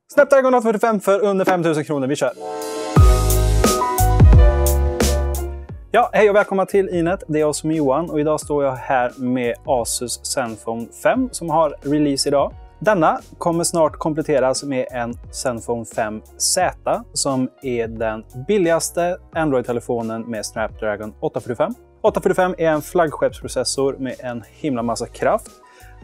Snapdragon 845 för under 5000 kronor, vi kör! Ja, hej och välkomna till Inet, det är jag som är Johan och idag står jag här med Asus Zenfone 5 som har release idag. Denna kommer snart kompletteras med en Zenfone 5Z som är den billigaste Android-telefonen med Snapdragon 845. 845 är en flaggskeppsprocessor med en himla massa kraft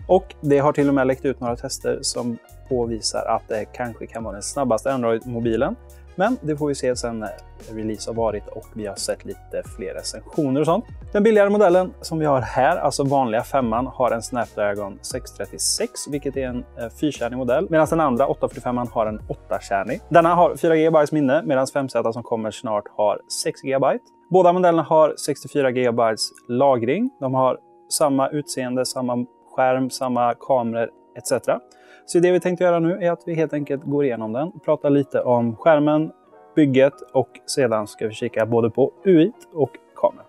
och det har till och med läckt ut några tester som påvisar att det kanske kan vara den snabbaste Android-mobilen. Men det får vi se sen när release har varit och vi har sett lite fler recensioner och sånt. Den billigare modellen som vi har här, alltså vanliga 5an, har en Snapdragon 636, vilket är en 4-kärnig modell. Medan den andra 845an har en 8-kärnig. Denna har 4 GB minne medan 5Z som kommer snart har 6 GB. Båda modellerna har 64 GB lagring. De har samma utseende, samma skärm, samma kameror etc. Så det vi tänkte göra nu är att vi helt enkelt går igenom den, pratar lite om skärmen, bygget och sedan ska vi kika både på UI och kamera.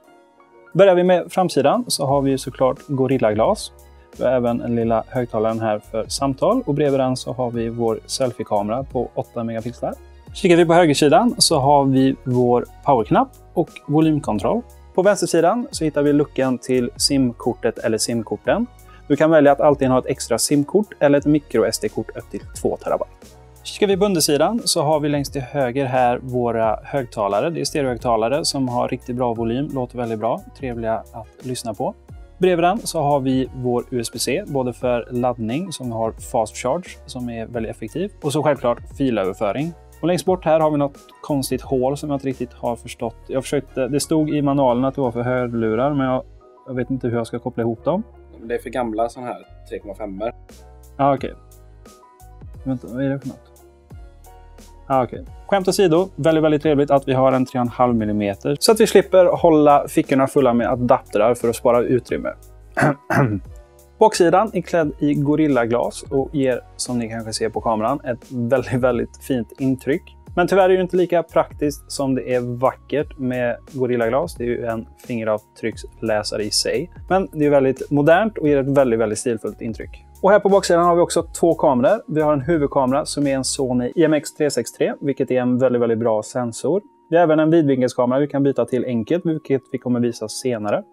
Börjar vi med framsidan så har vi såklart Gorilla-glas. Vi har även en lilla högtalaren här för samtal och bredvid den så har vi vår selfie-kamera på 8 megapixlar. Kikar vi på högersidan så har vi vår powerknapp och volymkontroll. På vänstersidan så hittar vi luckan till SIM-kortet eller SIM-korten. Du kan välja att alltid ha ett extra SIM-kort eller ett micro-SD-kort upp till 2 TB. Kikar vi på undersidan så har vi längst till höger här våra högtalare. Det är stereohögtalare som har riktigt bra volym, låter väldigt bra, trevliga att lyssna på. Bredvid den så har vi vår USB-C, både för laddning som har fast charge som är väldigt effektiv och så självklart filöverföring. Och längst bort här har vi något konstigt hål som jag inte riktigt har förstått. Det stod i manualen att det var för hörlurar men jag vet inte hur jag ska koppla ihop dem. Det är för gamla sån här 3,5. Ja, okej. Vänta, vad är det för något? Ja, okej. Skämt åsido, väldigt trevligt att vi har en 3,5 mm så att vi slipper hålla fickorna fulla med adaptrar för att spara utrymme. Baksidan är klädd i Gorilla-glas och ger, som ni kanske ser på kameran, ett väldigt fint intryck. Men tyvärr är det inte lika praktiskt som det är vackert med Gorilla-glas. Det är ju en fingeravtrycksläsare i sig. Men det är väldigt modernt och ger ett väldigt stilfullt intryck. Och här på baksidan har vi också 2 kameror. Vi har en huvudkamera som är en Sony IMX363, vilket är en väldigt bra sensor. Vi har även en vidvinkelskamera vi kan byta till enkelt, vilket vi kommer visa senare.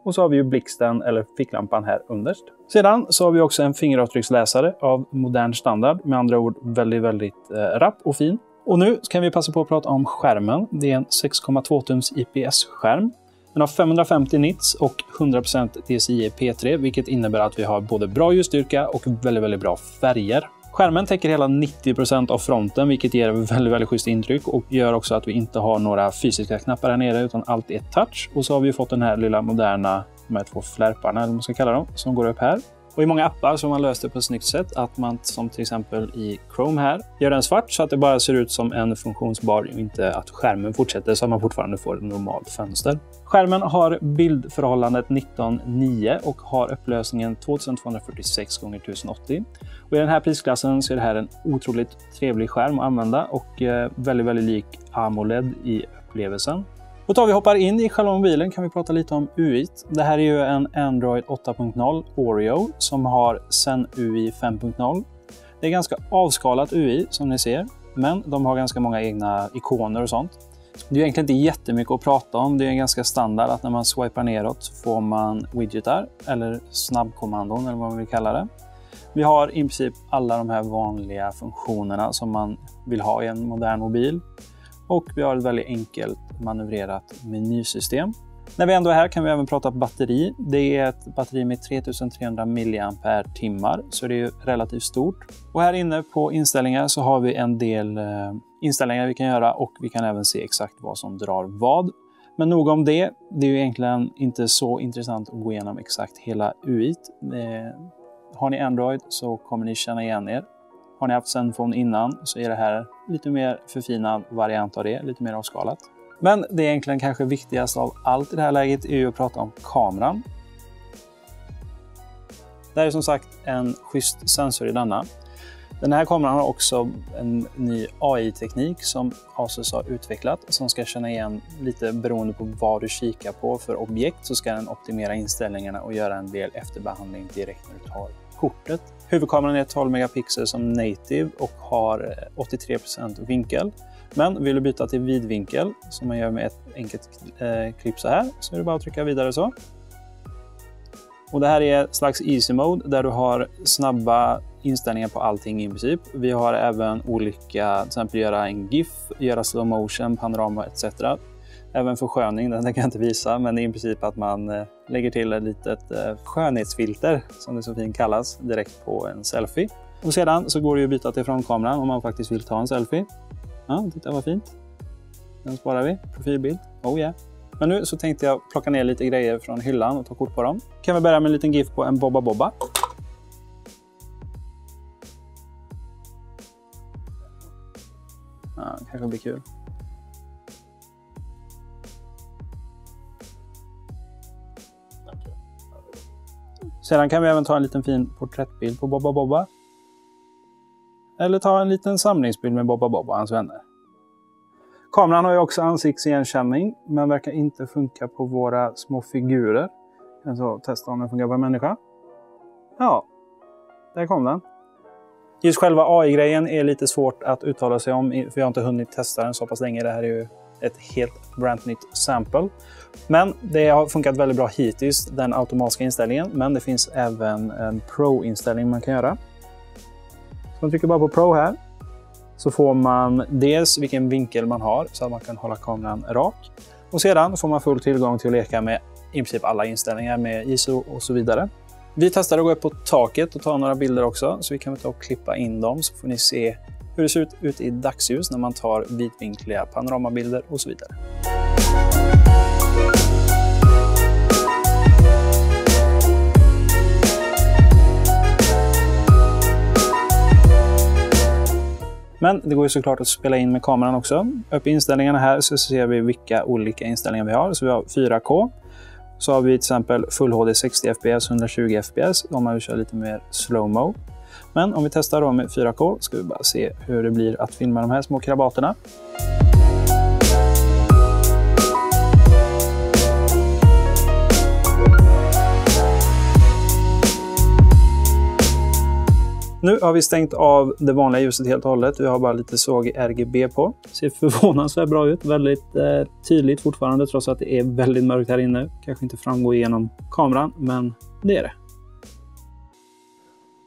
Och så har vi ju blixten eller ficklampan här underst. Sedan så har vi också en fingeravtrycksläsare av modern standard. Med andra ord väldigt rapp och fin. Och nu kan vi passa på att prata om skärmen. Det är en 6,2 tums IPS-skärm. Den har 550 nits och 100% DCI P3, vilket innebär att vi har både bra ljusstyrka och väldigt bra färger. Skärmen täcker hela 90% av fronten, vilket ger väldigt schysst intryck och gör också att vi inte har några fysiska knappar här nere utan allt är touch. Och så har vi fått den här lilla moderna, de här 2 flärparna eller vad man ska kalla dem, som går upp här. Och i många appar så har man löst det på ett snyggt sätt att man som till exempel i Chrome här gör den svart så att det bara ser ut som en funktionsbar och inte att skärmen fortsätter så att man fortfarande får ett normalt fönster. Skärmen har bildförhållandet 19:9 och har upplösningen 2246 x 1080. Och i den här prisklassen så är det här en otroligt trevlig skärm att använda och väldigt lik AMOLED i upplevelsen. Och då vi hoppar in i själva mobilen kan vi prata lite om UI. Det här är ju en Android 8.0 Oreo som har Zen UI 5.0. Det är ganska avskalat UI som ni ser, men de har ganska många egna ikoner och sånt. Det är egentligen inte jättemycket att prata om. Det är ganska standard att när man swipar neråt så får man widgetar eller snabbkommandon eller vad man vill kalla det. Vi har i princip alla de här vanliga funktionerna som man vill ha i en modern mobil. Och vi har ett väldigt enkelt manövrerat menysystem. När vi ändå är här kan vi även prata batteri. Det är ett batteri med 3300 mAh, så det är relativt stort. Och här inne på inställningar så har vi en del inställningar vi kan göra och vi kan även se exakt vad som drar vad. Men nog om det. Det är ju egentligen inte så intressant att gå igenom exakt hela UI. Har ni Android så kommer ni känna igen er. Har ni haft Zenfone innan så är det här lite mer förfinad variant av det, lite mer avskalat. Men det är egentligen kanske viktigast av allt i det här läget är ju att prata om kameran. Det här är som sagt en schysst sensor i denna. Den här kameran har också en ny AI-teknik som Asus har utvecklat som ska känna igen lite beroende på vad du kikar på för objekt så ska den optimera inställningarna och göra en del efterbehandling direkt när du tar kortet. Huvudkameran är 12 megapixel som native och har 83% vinkel. Men vill du byta till vidvinkel, som man gör med ett enkelt klipp så här, så är det bara att trycka vidare så. Och det här är slags easy mode där du har snabba inställningar på allting i princip. Vi har även olika, till exempel göra en GIF, göra slow motion, panorama etc. Även försköning, den kan jag inte visa, men det är i princip att man lägger till ett litet skönhetsfilter, som det så fint kallas, direkt på en selfie. Och sedan så går det ju att byta till frontkameran om man faktiskt vill ta en selfie. Ja, titta vad fint. Den sparar vi, profilbild, oh yeah. Men nu så tänkte jag plocka ner lite grejer från hyllan och ta kort på dem. Kan vi börja med en liten GIF på en Bobba Bobba. Ja, kanske blir kul. Sedan kan vi även ta en liten fin porträttbild på Bobba Bobba. Eller ta en liten samlingsbild med Bobba Bobba och hans vänner. Kameran har ju också ansiktsigenkänning, men verkar inte funka på våra små figurer. Jag ska testa om den funkar på en människa. Ja, där kom den. Just själva AI-grejen är lite svårt att uttala sig om, för jag har inte hunnit testa den så pass länge. Det här är ju ett helt brand nytt sample. Men det har funkat väldigt bra hittills, den automatiska inställningen. Men det finns även en Pro-inställning man kan göra. Så man trycker bara på Pro här. Så får man dels vilken vinkel man har så att man kan hålla kameran rak. Och sedan får man full tillgång till att leka med i princip alla inställningar med ISO och så vidare. Vi testar att gå upp på taket och ta några bilder också. Så vi kan ta och klippa in dem så får ni se hur det ser ut i dagsljus när man tar vitvinkliga panoramabilder och så vidare. Men det går ju såklart att spela in med kameran också. Upp i inställningarna här så ser vi vilka olika inställningar vi har. Så vi har 4K. Så har vi till exempel Full HD 60 fps, 120 fps om man vill köra lite mer slow-mo. Men om vi testar då med 4K ska vi bara se hur det blir att filma de här små krabaterna. Nu har vi stängt av det vanliga ljuset helt och hållet. Vi har bara lite såg RGB på. Ser förvånansvärt bra ut. Väldigt tydligt fortfarande trots att det är väldigt mörkt här inne. Kanske inte framgår igenom kameran, men det är det.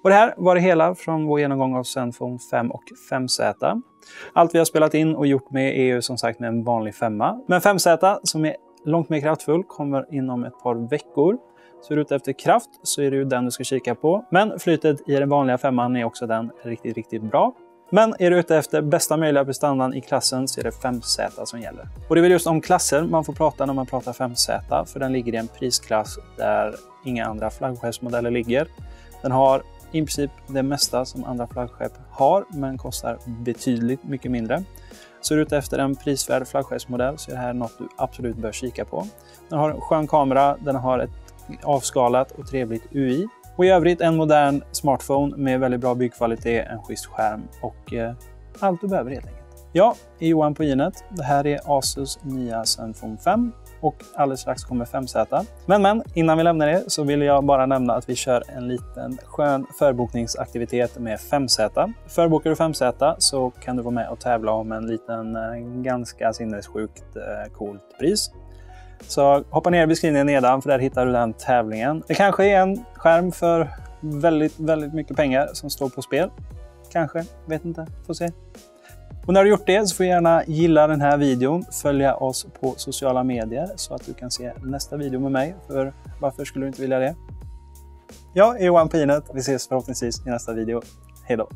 Och det här var det hela från vår genomgång av Zenfone 5 och 5Z. Allt vi har spelat in och gjort med är ju som sagt med en vanlig 5. Men 5Z som är långt mer kraftfull kommer inom ett par veckor. Så är du ute efter kraft så är det ju den du ska kika på. Men flytet i den vanliga 5 är också den riktigt bra. Men är du ute efter bästa möjliga prestandan i klassen så är det 5Z som gäller. Och det är väl just om klasser man får prata när man pratar 5Z. För den ligger i en prisklass där inga andra flaggskeppsmodeller ligger. Den har i princip det mesta som andra flaggskepp har, men kostar betydligt mycket mindre. Så är du ute efter en prisvärd flaggskeppsmodell så är det här något du absolut bör kika på. Den har en skön kamera, den har ett avskalat och trevligt UI. Och i övrigt en modern smartphone med väldigt bra byggkvalitet, en schysst skärm och allt du behöver helt enkelt. Jag är Johan på Inet. Det här är Asus nya Zenfone 5 och alldeles strax kommer 5Z. Men innan vi lämnar det så vill jag bara nämna att vi kör en liten skön förbokningsaktivitet med 5Z. Förbokar du 5Z så kan du vara med och tävla om en liten ganska sinnessjukt coolt pris. Så hoppa ner i beskrivningen nedan för där hittar du den tävlingen. Det kanske är en skärm för väldigt mycket pengar som står på spel. Kanske, vet inte, får se. Och när du gjort det så får du gärna gilla den här videon, följa oss på sociala medier så att du kan se nästa video med mig. För varför skulle du inte vilja det? Jag är Johan på Inet. Vi ses förhoppningsvis i nästa video. Hej då!